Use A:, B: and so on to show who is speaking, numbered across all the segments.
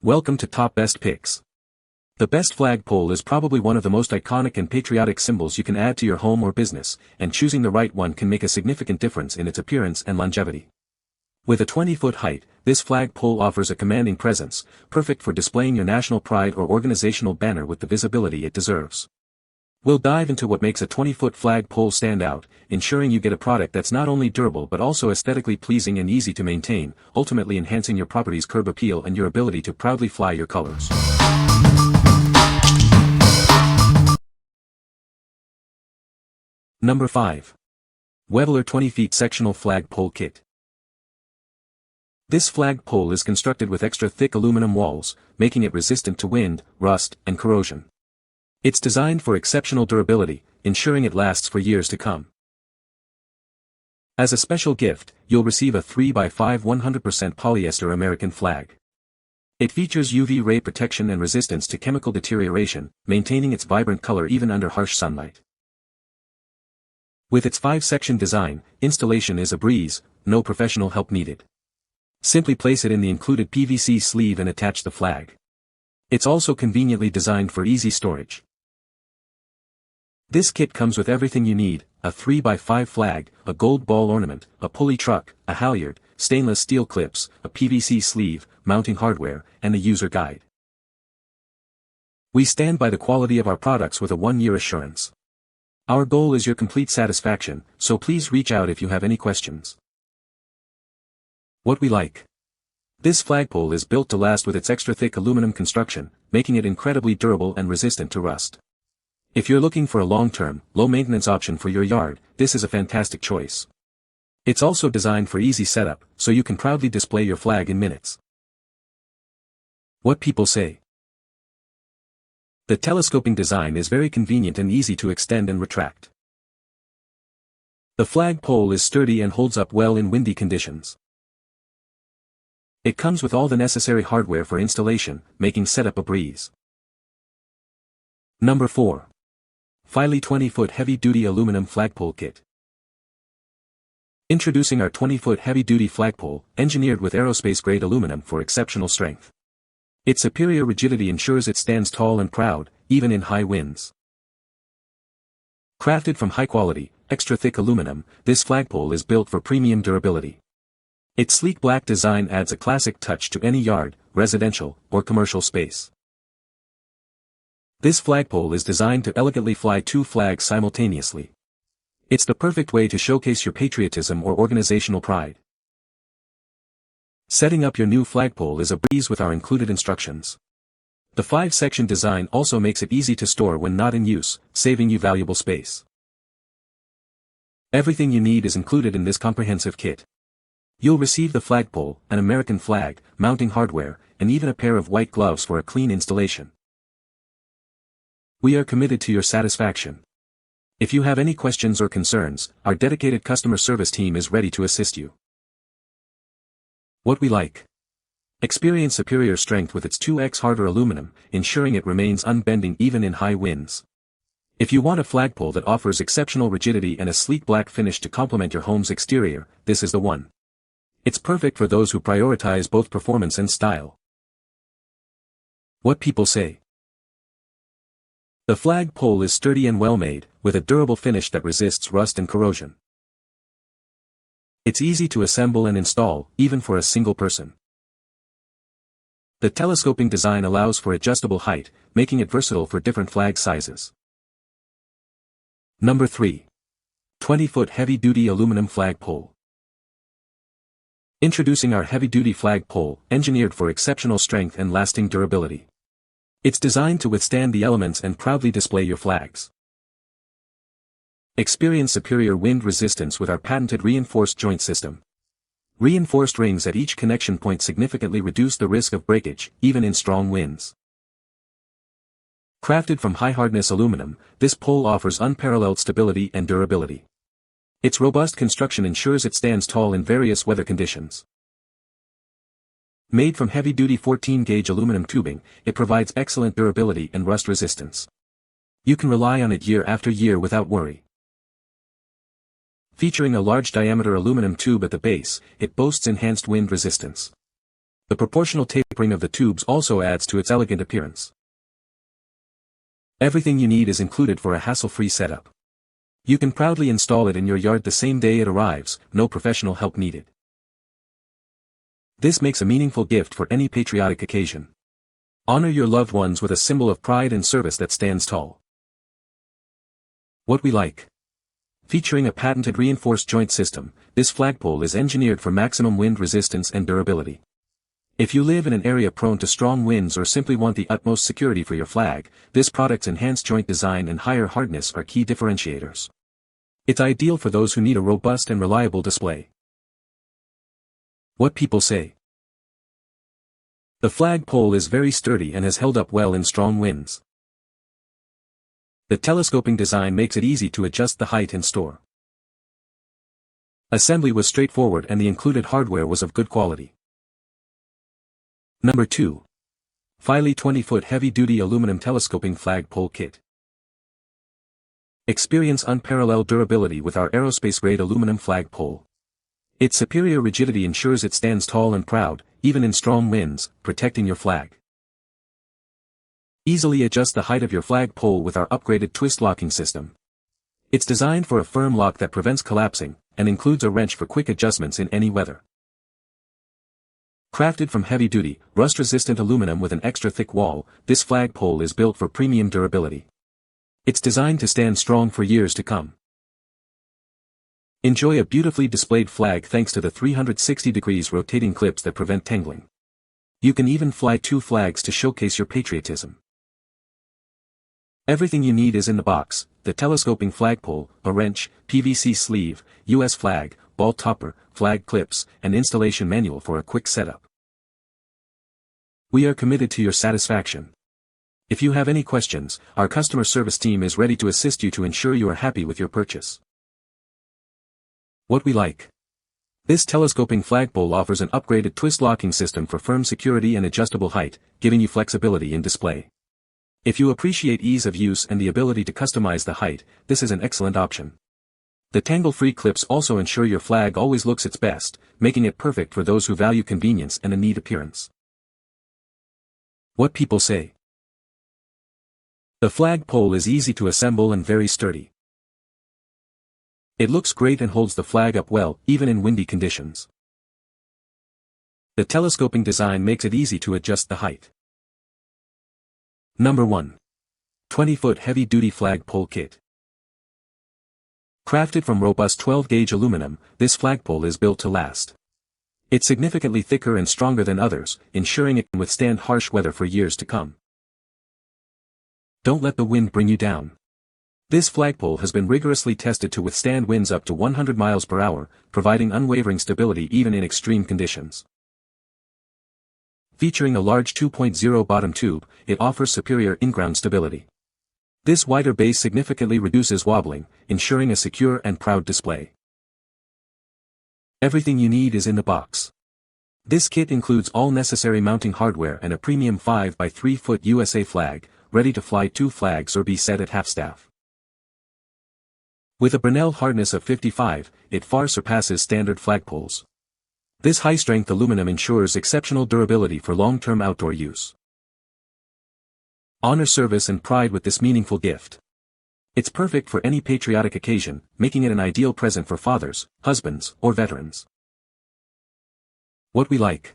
A: Welcome to Top Best Picks. The best flagpole is probably one of the most iconic and patriotic symbols you can add to your home or business, and choosing the right one can make a significant difference in its appearance and longevity. With a 20-foot height, this flagpole offers a commanding presence, perfect for displaying your national pride or organizational banner with the visibility it deserves. We'll dive into what makes a 20-foot flagpole stand out, ensuring you get a product that's not only durable but also aesthetically pleasing and easy to maintain, ultimately enhancing your property's curb appeal and your ability to proudly fly your colors. Number 5. Wevalor 20 feet sectional flagpole kit. This flagpole is constructed with extra thick aluminum walls, making it resistant to wind, rust, and corrosion. It's designed for exceptional durability, ensuring it lasts for years to come. As a special gift, you'll receive a 3x5 100% polyester American flag. It features UV ray protection and resistance to chemical deterioration, maintaining its vibrant color even under harsh sunlight. With its 5-section design, installation is a breeze, no professional help needed. Simply place it in the included PVC sleeve and attach the flag. It's also conveniently designed for easy storage. This kit comes with everything you need: a 3x5 flag, a gold ball ornament, a pulley truck, a halyard, stainless steel clips, a PVC sleeve, mounting hardware, and a user guide. We stand by the quality of our products with a 1-year assurance. Our goal is your complete satisfaction, so please reach out if you have any questions. What we like. This flagpole is built to last with its extra thick aluminum construction, making it incredibly durable and resistant to rust. If you're looking for a long-term, low-maintenance option for your yard, this is a fantastic choice. It's also designed for easy setup, so you can proudly display your flag in minutes. What people say. The telescoping design is very convenient and easy to extend and retract. The flagpole is sturdy and holds up well in windy conditions. It comes with all the necessary hardware for installation, making setup a breeze. Number 4. FFILY 20-foot heavy-duty aluminum flagpole kit. Introducing our 20-foot heavy-duty flagpole, engineered with aerospace-grade aluminum for exceptional strength. Its superior rigidity ensures it stands tall and proud, even in high winds. Crafted from high-quality, extra-thick aluminum, this flagpole is built for premium durability. Its sleek black design adds a classic touch to any yard, residential, or commercial space. This flagpole is designed to elegantly fly 2 flags simultaneously. It's the perfect way to showcase your patriotism or organizational pride. Setting up your new flagpole is a breeze with our included instructions. The 5-section design also makes it easy to store when not in use, saving you valuable space. Everything you need is included in this comprehensive kit. You'll receive the flagpole, an American flag, mounting hardware, and even a pair of white gloves for a clean installation. We are committed to your satisfaction. If you have any questions or concerns, our dedicated customer service team is ready to assist you. What we like. Experience superior strength with its 2x harder aluminum, ensuring it remains unbending even in high winds. If you want a flagpole that offers exceptional rigidity and a sleek black finish to complement your home's exterior, this is the one. It's perfect for those who prioritize both performance and style. What people say. The flagpole is sturdy and well-made, with a durable finish that resists rust and corrosion. It's easy to assemble and install, even for a single person. The telescoping design allows for adjustable height, making it versatile for different flag sizes. Number 3. 20-foot heavy-duty aluminum flagpole. Introducing our heavy-duty flagpole, engineered for exceptional strength and lasting durability. It's designed to withstand the elements and proudly display your flags. Experience superior wind resistance with our patented reinforced joint system. Reinforced rings at each connection point significantly reduce the risk of breakage, even in strong winds. Crafted from high-hardness aluminum, this pole offers unparalleled stability and durability. Its robust construction ensures it stands tall in various weather conditions. Made from heavy-duty 14-gauge aluminum tubing, it provides excellent durability and rust resistance. You can rely on it year after year without worry. Featuring a large diameter aluminum tube at the base, it boasts enhanced wind resistance. The proportional tapering of the tubes also adds to its elegant appearance. Everything you need is included for a hassle-free setup. You can proudly install it in your yard the same day it arrives, no professional help needed. This makes a meaningful gift for any patriotic occasion. Honor your loved ones with a symbol of pride and service that stands tall. What we like. Featuring a patented reinforced joint system, this flagpole is engineered for maximum wind resistance and durability. If you live in an area prone to strong winds or simply want the utmost security for your flag, this product's enhanced joint design and higher hardness are key differentiators. It's ideal for those who need a robust and reliable display. What people say. The flagpole is very sturdy and has held up well in strong winds. The telescoping design makes it easy to adjust the height and store. Assembly was straightforward and the included hardware was of good quality. Number 2. FFILY 20-foot heavy-duty aluminum telescoping flagpole kit. Experience unparalleled durability with our aerospace-grade aluminum flagpole. Its superior rigidity ensures it stands tall and proud, even in strong winds, protecting your flag. Easily adjust the height of your flagpole with our upgraded twist locking system. It's designed for a firm lock that prevents collapsing, and includes a wrench for quick adjustments in any weather. Crafted from heavy-duty, rust-resistant aluminum with an extra-thick wall, this flagpole is built for premium durability. It's designed to stand strong for years to come. Enjoy a beautifully displayed flag thanks to the 360 degrees rotating clips that prevent tangling. You can even fly 2 flags to showcase your patriotism. Everything you need is in the box: the telescoping flagpole, a wrench, PVC sleeve, US flag, ball topper, flag clips, and installation manual for a quick setup. We are committed to your satisfaction. If you have any questions, our customer service team is ready to assist you to ensure you are happy with your purchase. What we like. This telescoping flagpole offers an upgraded twist locking system for firm security and adjustable height, giving you flexibility in display. If you appreciate ease of use and the ability to customize the height, this is an excellent option. The tangle-free clips also ensure your flag always looks its best, making it perfect for those who value convenience and a neat appearance. What people say. The flagpole is easy to assemble and very sturdy. It looks great and holds the flag up well, even in windy conditions. The telescoping design makes it easy to adjust the height. Number 1. 20-foot heavy-duty flagpole kit. Crafted from robust 12-gauge aluminum, this flagpole is built to last. It's significantly thicker and stronger than others, ensuring it can withstand harsh weather for years to come. Don't let the wind bring you down. This flagpole has been rigorously tested to withstand winds up to 100 miles per hour, providing unwavering stability even in extreme conditions. Featuring a large 2.0 bottom tube, it offers superior in-ground stability. This wider base significantly reduces wobbling, ensuring a secure and proud display. Everything you need is in the box. This kit includes all necessary mounting hardware and a premium 5x3-foot USA flag, ready to fly 2 flags or be set at half-staff. With a Brinell hardness of 55, it far surpasses standard flagpoles. This high-strength aluminum ensures exceptional durability for long-term outdoor use. Honor service and pride with this meaningful gift. It's perfect for any patriotic occasion, making it an ideal present for fathers, husbands, or veterans. What we like.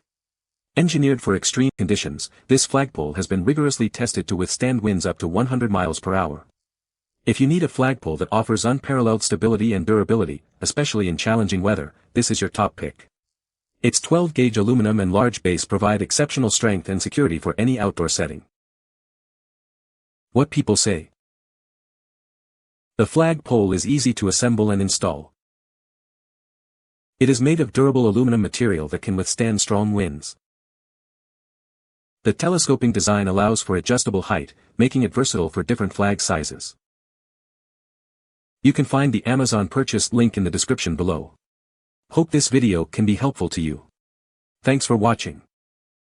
A: Engineered for extreme conditions, this flagpole has been rigorously tested to withstand winds up to 100 miles per hour. If you need a flagpole that offers unparalleled stability and durability, especially in challenging weather, this is your top pick. Its 12-gauge aluminum and large base provide exceptional strength and security for any outdoor setting. What people say. The flagpole is easy to assemble and install. It is made of durable aluminum material that can withstand strong winds. The telescoping design allows for adjustable height, making it versatile for different flag sizes. You can find the Amazon purchase link in the description below. Hope this video can be helpful to you. Thanks for watching.